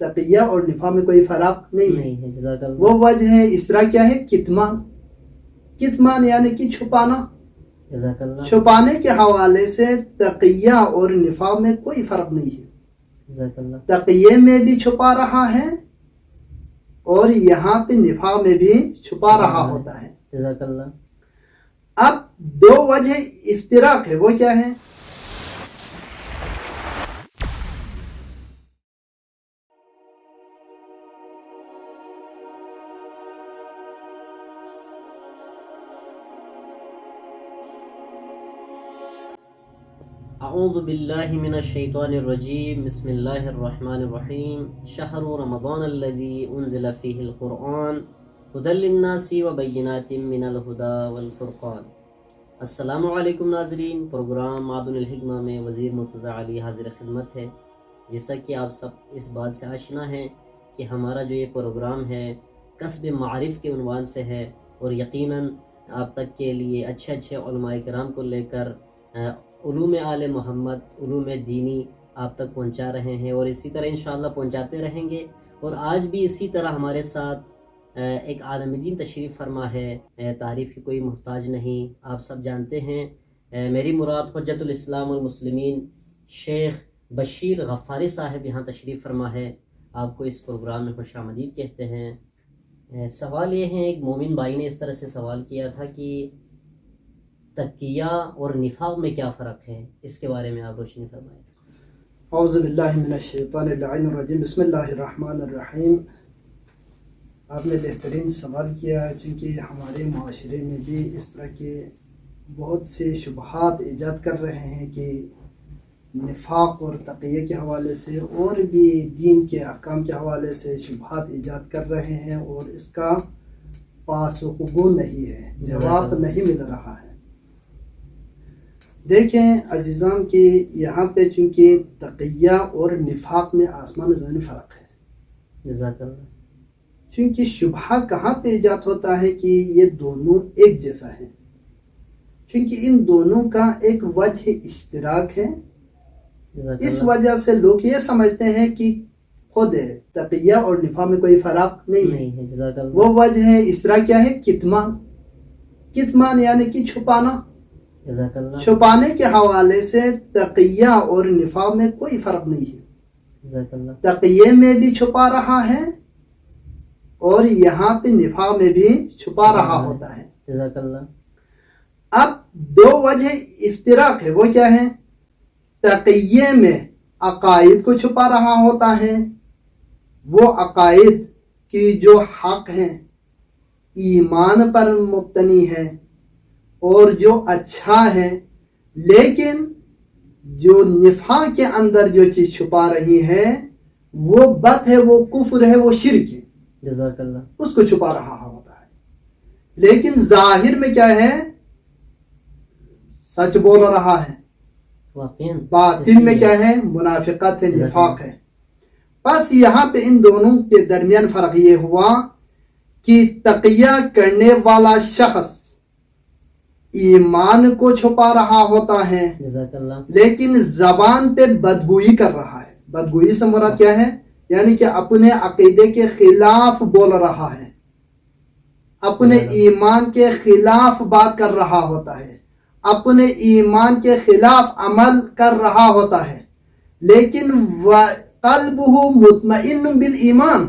تقیہ اور نفاق میں کوئی فرق نہیں ہے. جزاک اللہ. وہ وجہ ہے اس طرح کیا ہے کتمان. کتمان یعنی کہ چھپانا. جزاک اللہ. چھپانے کے حوالے سے تقیہ اور نفاق میں کوئی فرق نہیں ہے. جزاک اللہ. تقیہ میں بھی چھپا رہا ہے اور یہاں پہ نفاق میں بھی چھپا رہا ہوتا ہے. جزاک اللہ. اب دو وجہ افتراق ہے، وہ کیا ہے؟ اعوذ باللہ من الشیطان الرجیم. بسم اللہ الرحمن الرحیم. شہر رمضان الذی انزل فیہ القرآن ھدی للناس وبینات من الہدی والفرقان. السلام علیکم ناظرین. پروگرام معدن الحکمہ میں وزیر مرتضیٰ علی حاضر خدمت ہے. جیسا کہ آپ سب اس بات سے آشنا ہیں کہ ہمارا جو یہ پروگرام ہے کسب معارف کے عنوان سے ہے، اور یقیناً آپ تک کے لیے اچھے علماء کرام کو لے کر علوم آل محمد، علوم دینی آپ تک پہنچا رہے ہیں، اور اسی طرح انشاءاللہ پہنچاتے رہیں گے. اور آج بھی اسی طرح ہمارے ساتھ ایک عالم دین تشریف فرما ہے. تعریف کی کوئی محتاج نہیں، آپ سب جانتے ہیں. میری مراد حجت الاسلام والمسلمین شیخ بشیر غفاری صاحب یہاں تشریف فرما ہے. آپ کو اس پروگرام میں خوش آمدید کہتے ہیں. سوال یہ ہے، ایک مومن بھائی نے اس طرح سے سوال کیا تھا کہ تقیہ اور نفاق میں کیا فرق ہے، اس کے بارے میں آپ روشنی فرمائیں. اعوذ باللہ من الشیطان اللعین الرجیم. بسم اللہ الرحمن الرحیم. آپ نے بہترین سوال کیا ہے، چونکہ ہمارے معاشرے میں بھی اس طرح کے بہت سے شبہات ایجاد کر رہے ہیں کہ نفاق اور تقیہ کے حوالے سے اور بھی دین کے احکام کے حوالے سے شبہات ایجاد کر رہے ہیں، اور اس کا پاسخگو نہیں ہے، جواب نہیں مل رہا ہے. دیکھیں عزیزان کہ یہاں پہ چونکہ تقیہ اور نفاق میں آسمان و زمین فرق ہے. جزاک اللہ. چونکہ شبہ کہاں پہ ایجاد ہوتا ہے کہ یہ دونوں ایک جیسا ہے، چونکہ ان دونوں کا ایک وجہ اشتراک ہے. اس وجہ سے لوگ یہ سمجھتے ہیں کہ خود تقیہ اور نفاق میں کوئی فرق نہیں ہے. جزاک اللہ. وہ وجہ ہے اس طرح کیا ہے کتمان. کتمان یعنی کہ چھپانا. جزاک اللہ. چھپانے کے حوالے سے تقیہ اور نفاق میں کوئی فرق نہیں ہے. جزاک اللہ. تقیہ میں بھی چھپا رہا ہے اور یہاں پہ نفاق میں بھی چھپا رہا ہوتا ہے. جزاک اللہ. اب دو وجہ افتراق ہے، وہ کیا ہے؟ تقیہ میں عقائد کو چھپا رہا ہوتا ہے، وہ عقائد کی جو حق ہیں، ایمان پر مبتنی ہے اور جو اچھا ہے، لیکن جو نفاق کے اندر جو چیز چھپا رہی ہے وہ بد ہے، وہ کفر ہے، وہ شرک ہے. جزاک اللہ. اس کو چھپا رہا ہوتا ہے. لیکن ظاہر میں کیا ہے؟ سچ بول رہا ہے. باطن میں کیا ہے؟ منافقت ہے، نفاق ہے. بس یہاں پہ ان دونوں کے درمیان فرق یہ ہوا کہ تقیہ کرنے والا شخص ایمان کو چھپا رہا ہوتا ہے، جزاک اللہ. لیکن زبان پہ بدگوئی کر رہا ہے. بدگوئی سے مراد کیا ہے؟ یعنی کہ اپنے عقیدے کے خلاف بول رہا ہے، اپنے ایمان کے خلاف بات کر رہا ہوتا ہے، اپنے ایمان کے خلاف عمل کر رہا ہوتا ہے، لیکن قلبہ مطمئن بالایمان،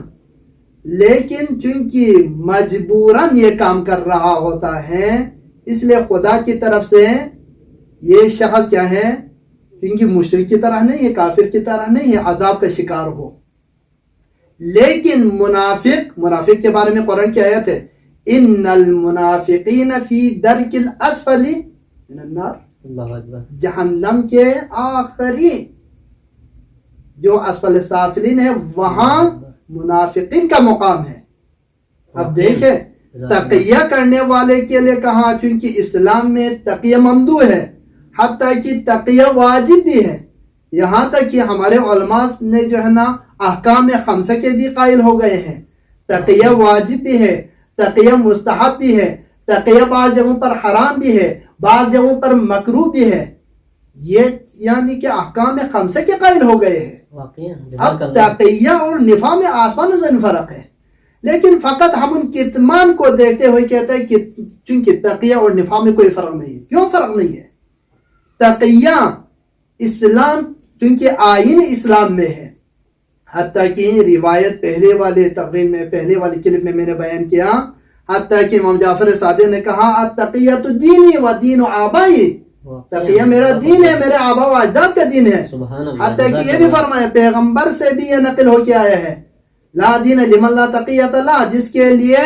لیکن چونکہ مجبوراً یہ کام کر رہا ہوتا ہے، اس لیے خدا کی طرف سے یہ شخص کیا ہے؟ کیونکہ مشرک کی طرح نہیں ہے، کافر کی طرح نہیں ہے، عذاب کا شکار ہو. لیکن منافق کے بارے میں قرآن کی آیت ہے، ان المنافقین فی درک الاسفل من النار. اللہ اکبر. جہنم کے آخری جو اسفل سافلین ہے وہاں منافقین کا مقام ہے. اب دیکھیں تقیہ کرنے والے کے لیے کہا، چونکہ اسلام میں تقیہ ممدوح ہے، حتیٰ کہ تقیہ واجب بھی ہے. یہاں تک کہ ہمارے علماء نے جو ہے نا احکام خمسہ کے بھی قائل ہو گئے ہیں. تقیہ واجب بھی ہے، تقیہ مستحب بھی ہے، تقیہ بعض جگہوں پر حرام بھی ہے، بعض جگہوں پر مکروہ بھی ہے. یہ یعنی کہ احکام خمسہ کے قائل ہو گئے ہیں. واقعی اب تقیہ اور نفاع میں آسمان و زمین فرق ہے. لیکن فقط ہم ان کتمان کو دیکھتے ہوئے کہتے ہیں کہ چونکہ تقیہ اور نفاع میں کوئی فرق نہیں ہے. کیوں فرق نہیں ہے؟ تقیہ اسلام چونکہ آئین اسلام میں ہے، حتیٰ کہ روایت پہلے والے تقریر میں، پہلے والی کلپ میں نے بیان کیا، حتیٰ کہ امام جعفر صادق نے کہا التقیۃ دینی و دین آبائی، تقیہ میرا دین ہے، میرے آبا و اجداد کا دین ہے. حتیٰ کہ یہ بھی فرمایا، پیغمبر سے بھی یہ نقل ہو کے آیا ہے، لا دین لمن لا تقیۃ لا، جس کے لیے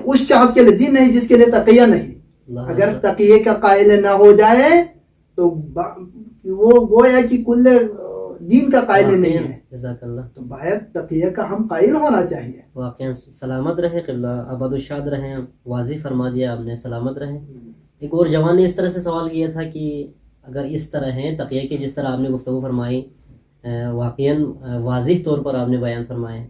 اس شخص کے لیے دین نہیں جس کے لیے تقیہ نہیں. اگر تقیہ کا قائل نہ ہو جائے تو وہ گویا کہ کل دین کا قائل نہیں ہے. جزاک اللہ. تو باید تقیہ کا ہم قائل ہونا چاہیے. واقعا سلامت رہے قبلہ، آباد و شاد رہیں. واضح فرما دیا آپ نے، سلامت رہیں. ایک اور جوان نے اس طرح سے سوال کیا تھا کہ اگر اس طرح ہیں تقیہ کے جس طرح آپ نے گفتگو فرمائی، واقعاً واضح طور پر آپ نے بیان فرمائے،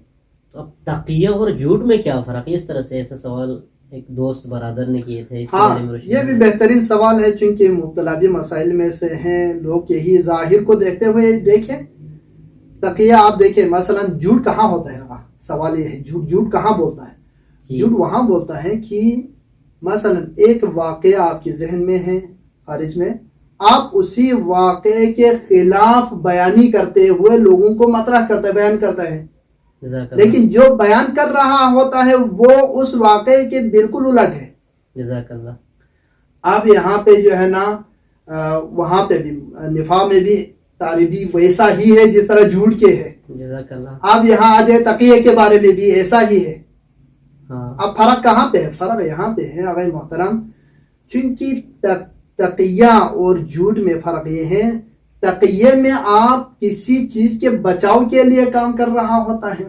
تو اب تقیہ اور جھوٹ میں کیا فرق ہے؟ اس طرح سے ایسا سوال ایک دوست برادر نے کیے تھے. ہاں یہ بھی بہترین سوال ہے، چونکہ مبتلا بھی مسائل میں سے ہیں. لوگ یہی ظاہر کو دیکھتے ہوئے دیکھیں. تقیہ آپ دیکھیں مثلا جھوٹ کہاں ہوتا ہے؟ سوال یہ ہے جھوٹ کہاں بولتا ہے؟ جھوٹ وہاں بولتا ہے کہ مثلا ایک واقعہ آپ کے ذہن میں ہے خارج میں، آپ اسی واقعے کے خلاف بیانی کرتے ہوئے لوگوں کو مطرح کرتا ہے، بیان کرتا ہے. لیکن جو بیان کر رہا ہوتا ہے وہ اس واقعے کے بالکل الٹ ہے. جزاک اللہ. آپ یہاں پہ جو ہے نا وہاں پہ بھی نفاع میں بھی تعریفی ویسا ہی ہے جس طرح جھوٹ کے ہے. جزاک اللہ. آپ یہاں آ جائے تقیہ کے بارے میں بھی ایسا ہی ہے. ہاں. اب فرق کہاں پہ ہے؟ فرق یہاں پہ ہے آقا محترم، چونکہ تقیہ اور جھوٹ میں فرق یہ ہے، تقیہ میں آپ کسی چیز کے بچاؤ کے لیے کام کر رہا ہوتا ہے،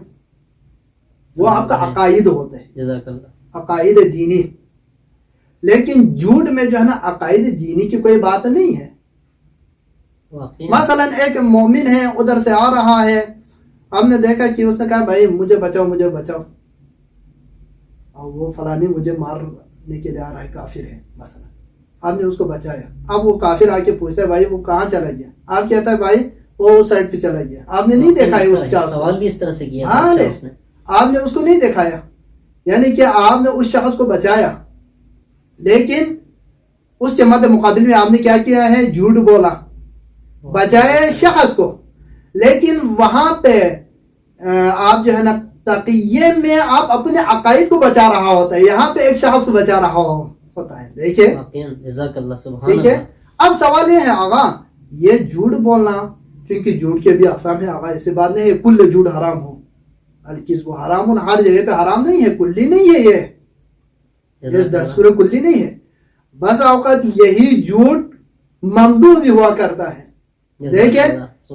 وہ آپ کا عقائد ہوتا ہے. جزاک اللہ. عقائد دینی. لیکن جھوٹ میں جو ہے نا عقائد دینی کی کوئی بات نہیں ہے. مثلا ایک مومن ہے ادھر سے آ رہا ہے، ہم نے دیکھا کہ اس نے کہا بھائی مجھے بچاؤ مجھے بچاؤ، اور وہ فلانی مجھے مارنے کے لیے آ رہا ہے، کافر ہے مثلا. آپ نے اس کو بچایا. اب وہ کافر آ کے پوچھتا ہے بھائی وہ کہاں چلا گیا؟ آپ کہتا ہے بھائی وہ اس سائڈ پہ چلا گیا. آپ نے نہیں دیکھا ہے اس شخص کو. سوال بھی اس طرح سے کیا. ہاں آپ نے اس کو نہیں دکھایا، یعنی کہ آپ نے اس شخص کو بچایا، لیکن اس کے مد مقابل میں آپ نے کیا کیا ہے؟ جھوٹ بولا، بچائے شخص کو. لیکن وہاں پہ آپ جو ہے نا تقیہ میں آپ اپنے عقائد کو بچا رہا ہوتا ہے، یہاں پہ ایک شخص کو بچا رہا ہوتا ہے. دیکھیں جزاک اللہ. سبحان ٹھیک ہے. اب سوال یہ ہے آغا، یہ جھوٹ بولنا، چونکہ جھوٹ کے بھی اقسام ہیں آغا، ایسی بات نہیں ہے کل جھوٹ حرام ہو. الکذب حرام ہر جگہ پہ حرام نہیں ہے، کلی نہیں ہے، یہ دستور کلی نہیں ہے. بس اوقات یہی جھوٹ ممدوح بھی ہوا کرتا ہے. دیکھیں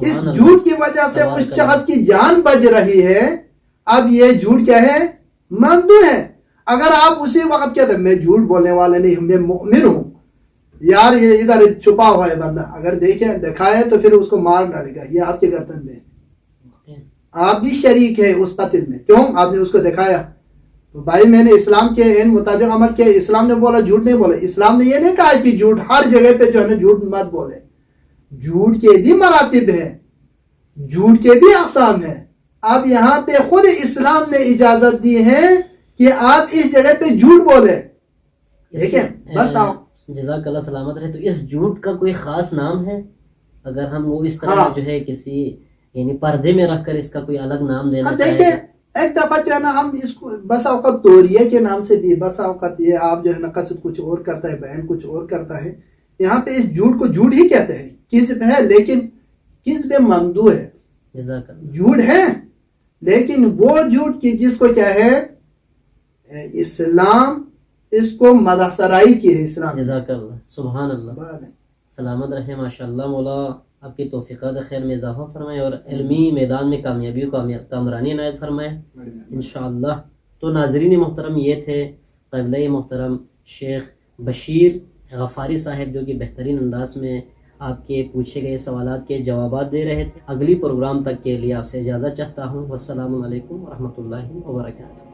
اس جھوٹ کی وجہ سے اس شخص کی جان بچ رہی ہے. اب یہ جھوٹ کیا ہے؟ ممدوح ہے. اگر آپ اسی وقت کہتے ہیں میں جھوٹ بولنے والا نہیں ہوں، میں مؤمن ہوں، یار یہ ادھر چھپا ہوا ہے بندہ، اگر دکھائے تو پھر اس کو مار ڈالے گا، یہ آپ کے گردن میں، آپ بھی شریک ہے اس قتل میں. کیوں؟ آپ نے اس کو دکھایا. تو بھائی میں نے اسلام کے مطابق عمل کیا. اسلام نے بولا جھوٹ نہیں بولا. اسلام نے یہ نہیں کہا کہ جھوٹ ہر جگہ پہ جو ہے نا جھوٹ مت بولے. جھوٹ کے بھی مراتب ہیں، جھوٹ کے بھی اقسام ہیں. اب یہاں پہ خود اسلام نے اجازت دی ہے کہ آپ اس جگہ پہ جھوٹ بولے. دیکھیں بس آپ جزاک اللہ. سلامت رہے. تو اس جھوٹ کا کوئی خاص نام ہے؟ اگر ہم وہ اس طرح جو ہے کسی یعنی پردے میں رکھ کر اس کا کوئی الگ نام دینا چاہیں. دیکھیں ایک دفعہ جو ہے نا ہم اس کو بس اوقات توریہ کے نام سے بھی، بس اوقات یہ آپ جو ہے نا قصد کچھ اور کرتا ہے، بیان کچھ اور کرتا ہے. یہاں پہ اس جھوٹ کو جھوٹ ہی کہتے ہیں. کذب ہے لیکن کذب ممدوح ہے. جزاک اللہ. جھوٹ ہے لیکن وہ جھوٹ کی جس کو کیا ہے اسلام اس کو مدح سرائی کی ہے اسلام. جزاک اللہ. سبحان اللہ. سلامت رہے. ماشاءاللہ. مولا آپ کی توفیقات خیر میں اضافہ فرمائے اور علمی میدان میں کامیابی و کامرانی عنایت فرمائے انشاءاللہ. تو ناظرین محترم یہ تھے قبلہ محترم شیخ بشیر غفاری صاحب، جو کہ بہترین انداز میں آپ کے پوچھے گئے سوالات کے جوابات دے رہے تھے. اگلی پروگرام تک کے لیے آپ سے اجازت چاہتا ہوں. والسلام علیکم ورحمۃ اللہ وبرکاتہ.